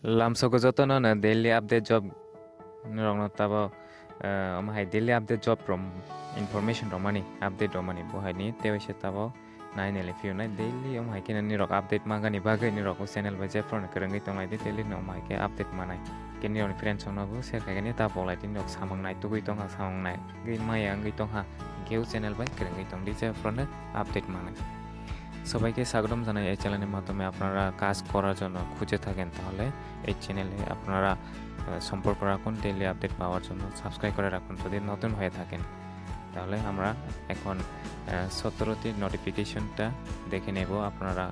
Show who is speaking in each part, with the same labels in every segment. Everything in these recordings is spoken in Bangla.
Speaker 1: Lamsoko joto no na daily update job nirokno tabo amhai daily update job from information romani update romani bohai ni tewise tabo nai nele fiu nai daily amhai kena nirok update magani bagai nirok channel ba je phro na krangai tonglai di daily no amhai ke update manai ke nirok friends no bu share kagani ta bolai tin nok samang nai tugui tong ha samang nai gai maya ngai tong ha geu channel ba krangai tong di je phro na update manai সবাইকে স্বাগতম জানাই এই চ্যানেলের মাধ্যমে আপনারা কাজ করার জন্য খুঁজে থাকেন তাহলে এই চ্যানেলে আপনারা সম্পর্ক রাখুন ডেইলি আপডেট পাওয়ার জন্য সাবস্ক্রাইব করে রাখুন যদি নতুন হয়ে থাকেন তাহলে আমরা এখন 17টি নোটিফিকেশনটা দেখে নেব আপনারা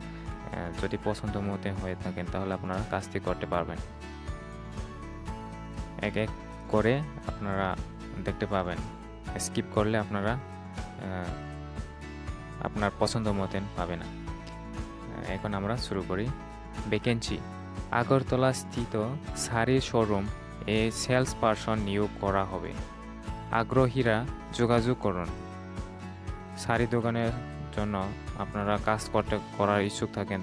Speaker 1: যদি পছন্দ মতো হয়ে থাকেন তাহলে আপনারা কাজটি করতে পারবেন এক এক করে আপনারা দেখতে পাবেন স্কিপ করলে আপনারা আপনার পছন্দ মতন পাবে না এখন আমরা শুরু করি ভ্যাকেন্সি আগরতলা স্থিত শাড়ির শোরুম এ সেলস পারসন নিয়োগ করা হবে আগ্রহীরা যোগাযোগ করুন শাড়ি দোকানের জন্য আপনারা কাজ করার ইচ্ছুক থাকেন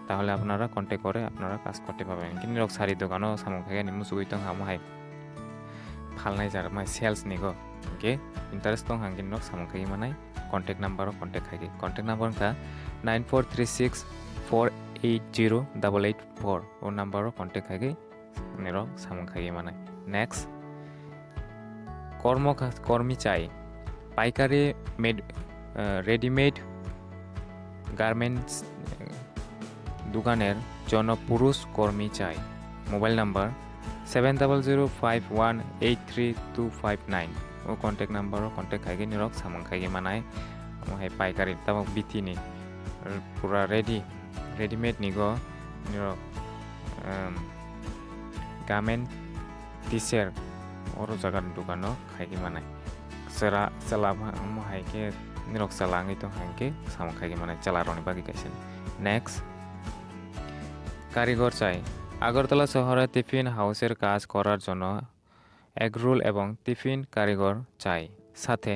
Speaker 1: তাহলে আপনারা কন্ট্যাক্ট করে আপনারা কাজ করতে পারবেন কিন্তু শাড়ি দোকানও সামগ্রী মুসুইতং হামাই ফালনাই যার মাই সেলস নিগো ওকে ইন্টারেস্ট দं हांगिन सामग्री मानाय कॉन्टैक्ट नंबर कॉन्टैक्ट नंबर का 9436480884 वो नंबर कॉन्टैक्ट खागे निरक सामग्री मानाय नेक्स्ट कर्मी चाই पाइकारि रेडिमेड गार्मेंट्स दुकानेर जन पुरुष कर्मी चाই मोबाइल नंबर 7005183259 वो कॉन्टैक्ट नंबर कॉन्टैक्ट खागे निरक सामग्री मानाय ओमहाय पाइकारि तब बिथिनि पूरा रेडीमेड निगो निरक गार्मेंट टी-शर्ट और जगह दुकानो खागे मानाय चला ओमहाय के निरक चलांगै तो हांके सामग्री मानाय चलारनि बागि गायसे नेक्स्ट कारिगर चाই আগরতলা শহরে টিফিন হাউসের কাজ করার জন্য এগরোল এবং টিফিন কারিগর চাই সাথে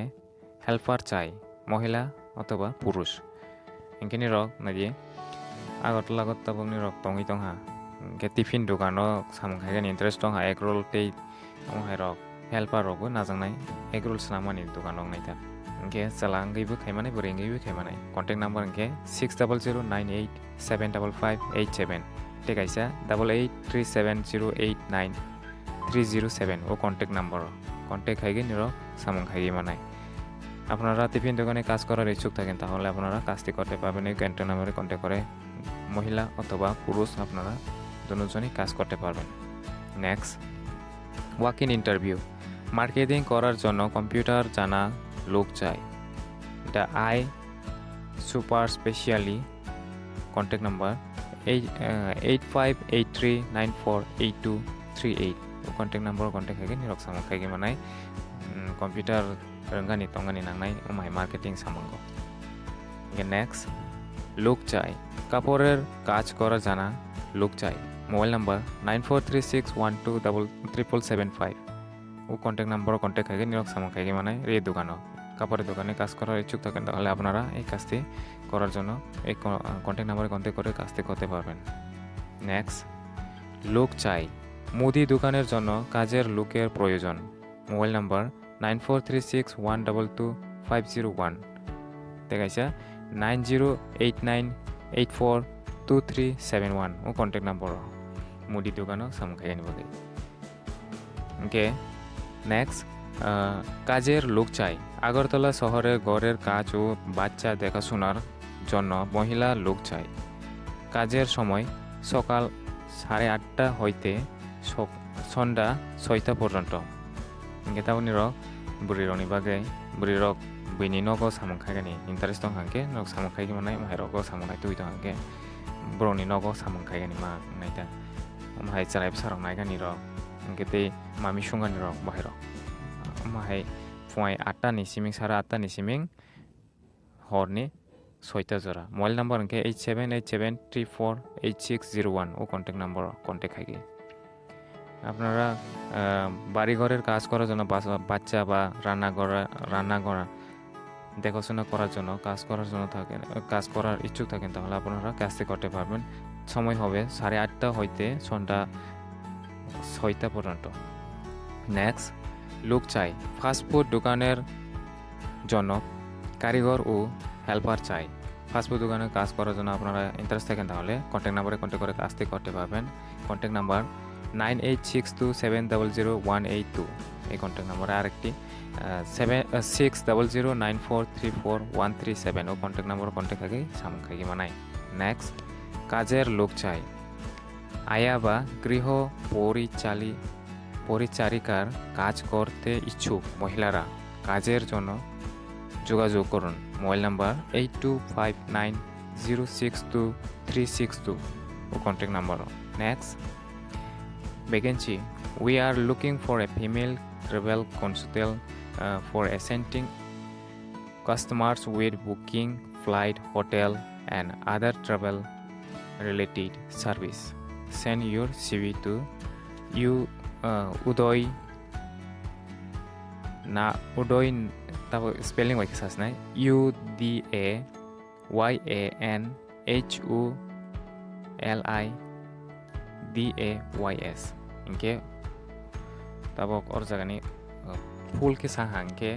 Speaker 1: হেল্পার চাই মহিলা অথবা পুরুষ ইনকিনি রক নাজি আগরতলা গত্তাবংনি রক টঙ্গি টংহা কে টিফিন দোকানো সামখাইগানি ইন্টারেস্ট টংহা এগরোল তে ওহাই রক হেল্পার রকबो नाजांनाय एगरोल सामानि दোकान नायता इनके चलांगैबो खायमानाय बोरेंगैबो खायमानाय कॉन्टैक्ट नंबर इनके 6009875587 टेकाइसा 8837089307 वो कॉन्टैक्ट नंबर कॉन्टैक्ट खाइगे निरक सामन खाइगे मानाय আপনারা টিফিন দোকানে কাজ করার ইচ্ছুক থাকেন তাহলে আপনারা কাজটি করতে পারবেন এই কন্ট্যাক্ট নম্বরে কন্ট্যাক্ট করে মহিলা অথবা পুরুষ আপনারা দুজনেই কাজ করতে পারবেন next walk in interview marketing করার জন্য কম্পিউটার জানা লোক চাই the I super specially contact number 8583948238 contact number contact खागे निरक सामग खागे मानाय कंप्यूटर रंगानि तंगानि नांनाय ओमाय मार्केटिंग सामंगो नेक्स्ट लोक चाই কাপড়ের কাজ করা জানা লোক চাই মোবাইল নাম্বার 9436127775 ও কন্ট্যাক্ট নাম্বার কন্ট্যাক্ট খাগে নিরক সামগ খাগে মানায় এই দোকানো কাপড়ের দোকানে কাজ করার ইচ্ছুক থাকেন তাহলে আপনারা এই কাজটি করার জন্য এই কন্ট্যাক্ট নাম্বারে কন্ট্যাক্ট করে কাজটি করতে পারবেন নেক্সট লোক চাই মুদি দোকানের জন্য কাজের লোকের প্রয়োজন মোবাইল নাম্বার 9436122501 দেখাইছে 9089842371 ও কন্ট্যাক্ট নাম্বার মুদি দোকানও সামখাই নিবগে ওকে নেক্সট কাজের লোক চাই আগরতলা শহরে ঘরের কাজ ও বাচ্চা দেখাশোনার জন্য মহিলা লোক চাই কাজের সময় সকাল 8:30 হইতে সন্ধ্যা 6টা পর্যন্ত ইনকেতাও নিরক বুড়িরনি বাগে বুড়িরক বুইনি নগো সামংখাইগানি ইন্টারেস্ট दं हांके नग सामंखाइगे मानाय माइरगो सामंनाय तुइदं हांके ब्रनि नगो सामंखाइगानि मा नायता ओमहाय चालाय सारंनायगानि रक इनकेते मामि सुंगानि रक बाहेरक ओमहाय फुङाय 8टा नि सिमिं 8:30 नि सिमिं हरनि 6टा जरा मोबाइल नंबर इनके 8787348601 ও কন্ট্যাক্ট নাম্বার কন্ট্যাক্ট খাইগে আপনারা বাড়ি ঘরের কাজ করার জন্য বাচ্চা বা রান্নাঘর দেখাশোনা করার জন্য কাজ করার ইচ্ছুক থাকেন তাহলে আপনারা কাজটি করতে পারবেন সময় হবে 8:30 হইতে সন্ধ্যা 6টা পর্যন্ত। নেক্সট, লোক চাই। ফাস্টফুড দোকানের জন্য কারিগর ও হেল্পার চাই। ফাস্টফুড দোকানে কাজ করার জন্য আপনারা ইন্টারেস্ট থাকেন তাহলে কন্ট্যাক্ট নাম্বারে কন্ট্যাক্ট করে কাজটি করতে পারবেন। কন্ট্যাক্ট নাম্বার 9862700182 এই কন্ট্যাক্ট নাম্বারে আরেকটি 6009434137 ও কন্ট্যাক্ট নাম্বার কন্ট্যাক্ট থাকে সামখাগি মানাই। নেক্সট, কাজের লোক চাই। আয়া বা গৃহ পরিচারিকার কাজ করতে ইচ্ছুক মহিলারা কাজের জন্য যোগাযোগ করুন। মোবাইল নাম্বার 8259062362 ও contact number. Next, vacancy. We are looking for a female travel consultant for assisting customers with booking, flight, hotel, and other travel related service. Send your CV to Udoy তারপর স্পেলিং ওই কিছু নাই UDAYANHULIDAYS ইনকে তারপর ওর জায়গানি ফুলকে সাহা ইনকে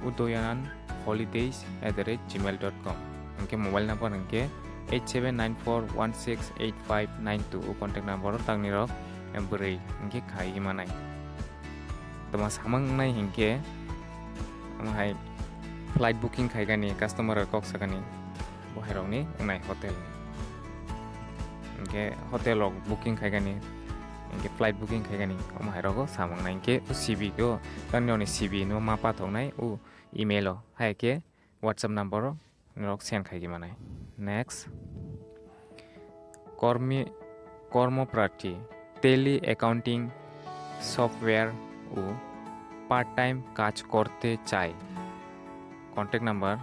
Speaker 1: udoyan holidays@gmail.com ইনকে মোবাইল নাম্বার ইনকে 8794168592 ও কন্ট্যাক্ট নাম্বার তাং নিরক বरै ইনকে খাই মানাই তোমা সামাংনাই ইনকে আমহাই ফ্লাইট বুকিং খাইগানি কাস্টমার কক সাগানি বহাইরংনি উনাই হোটেল ইনকে হোটেল বুকিং খাইগানি ইনকে ফ্লাইট বুকিং খাইগানি আমহাইরগো সামাংনাই ইনকে সিবি গো তাংনিওনি সিবি নো মাপা থংনাই ও ইমেল হাইকে হোয়াটসঅ্যাপ নাম্বার নিরক সেন্ড খাইগি মানাই। নেক্সট, কর্মপ্রার্থী টেলি অ্যাকাউন্টিং সফটওয়্যার ও পার্ট টাইম কাজ করতে চাই। কন্ট্যাক্ট নাম্বার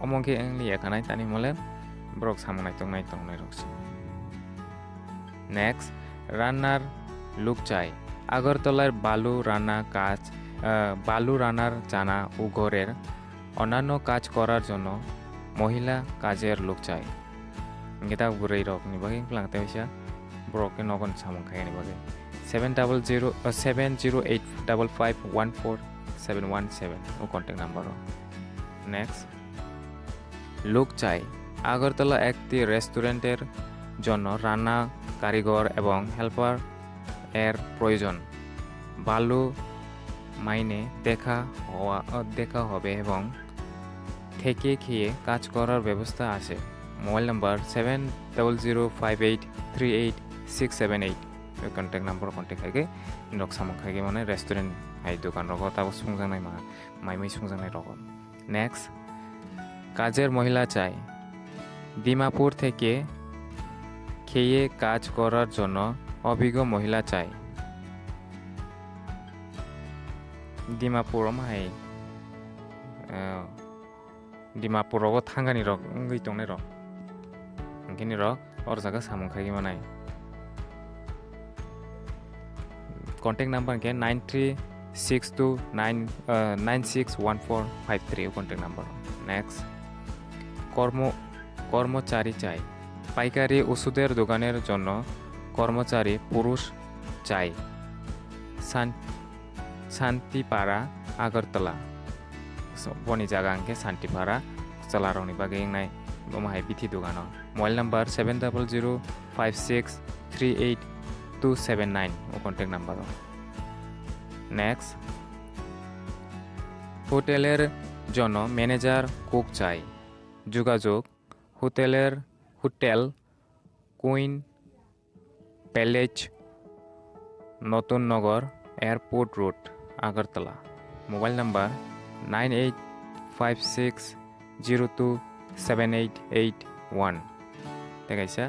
Speaker 1: অমকে এংলি এখানাই তানি মলে ব্রক সামনাই তংনাই রকছি। নেক্সট, রান্নার লোক চাই। আগরতলার বালু রান্নার জানা ও ঘরের অন্যান্য কাজ করার জন্য মহিলা কাজের লোক চাই। গেতা বুড়াই রকনি বাকি প্লাংতে হইসা ব্রকে নগন সামং খাইনি বাকি 700855141717 ও কন্ট্যাক্ট নাম্বার। নেক্সট, লোক চাই। আগরতলা একটি রেস্টুরেন্টের জন্য রান্না কারিগর এবং হেল্পার এর প্রয়োজন। ভালো মাইনে দেখা হবে এবং থেকে খেয়ে কাজ করার ব্যবস্থা আছে। Mobile number 7005838678 contact number contact খাইগে নক সামক খাইগে মানে রেস্টুরেন্ট হাই দোকান রগ তাও সংজানাই মাইমাই সংজানাই রগ। নেক্সট, কাজের মহিলা চাই। ডিমাপুর থেকে খেয়ে কাজ করার জন্য অভিজ্ঞ মহিলা চাই। ডিমাপুর মাই ডিমাপুরগ থাঙ্গানি রক গইতংনাই রক ইনকিনি রক ওর জায়গা সামং খাইগে মানাই। কন্ট্যাক্ট নাম্বার ইনকে 9362961453 কন্ট্যাক্ট নাম্বার। নেক্সট, কর্মচারী চাই। পাইকারি ওষুধের দোকানের জন্য কর্মচারী পুরুষ চাই। শান্তিপাড়া আগরতলা বনি জায়গা আঙ্কে শান্তিপাড়া চলারংনি বাগে নাই মাহাই বিথি দোকান। মোবাইল নাম্বার 7005638279 ও কন্ট্যাক্ট নাম্বার। নেক্সট, হোটেলের জন্য ম্যানেজার কুক চাই। যোগাযোগ hotel Queen Palace Natun Nagar airport road Agartala. Mobile number 9856027881 দেখাইছা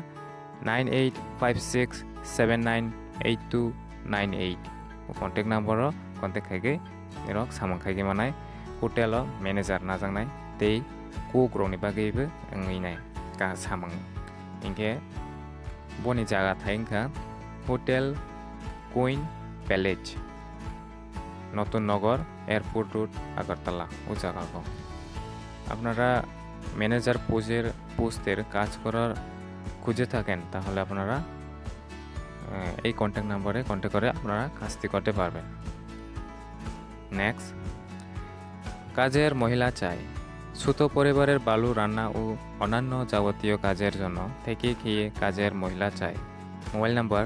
Speaker 1: 9856798298 ও কন্ট্যাক্ট নাম্বার কন্ট্যাক্ট খাইগে এরক সামং খাইগে মানাই হোটেল ম্যানেজার নাজাंनाय tei কুক রনি বাগैबो ngैनाय का सामं इनके बनि जागा थाइंखा होटेल कुइन पैलेस নতুন নগর এয়ারপোর্ট রোড আগরতলা ও জায়গাগো আপনারা ম্যানেজার পোস্টের কাজ করার খুঁজে থাকেন তাহলে আপনারা এই কন্ট্যাক্ট নাম্বারে কন্ট্যাক্ট করে আপনারা কাজটি করতে পারবেন। নেক্সট, কাজের মহিলা চাই। ছোট পরিবারের বালু রান্না ও অন্যান্য যাবতীয় কাজের জন্য থেকে খেয়ে কাজের মহিলা চাই। মোবাইল নাম্বার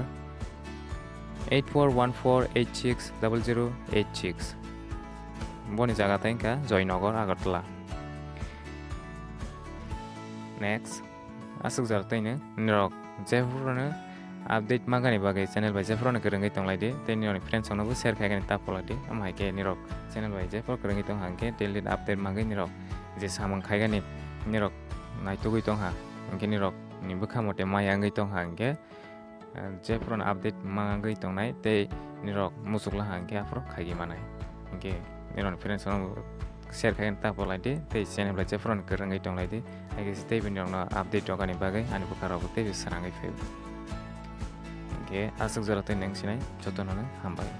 Speaker 1: 8414860086 বনি জায়গা থেকে জয়নগর আগরতলা। নেক্সট, আসুক জারतैनो निरक जेफोरनो আপডেট मागानि बागै channel bye जेफोरनो गोरोङै दंलायदि तेनिनि फ्रेन्ड्सआवनोबो share खायगानि तापलायदि आमहायके निरक channel bye जेफोर गोरोङै दं हांके डेली आपडेट मागै निरक जे सामों खायगानि निरक नायतुगै दं हा हांके निरक निबो खामोते मायाङै दं हांके जेफोरनो आपडेट मागै दंनाय ते निरक मुसुकला हांके आफोर खायगि मानाय हांके निरक फ्रेन्ड्सआवनो शेयार खायगानि तापलायदि ते चैनल बाय जेफोरनो गोरोङै दंलायदि हायके ते बिनियावनो आपडेट दगानि बागै आनि बुखारावबो ते बिसराङै फैयो। Asuk jaratay nang sinay joto nana hambay.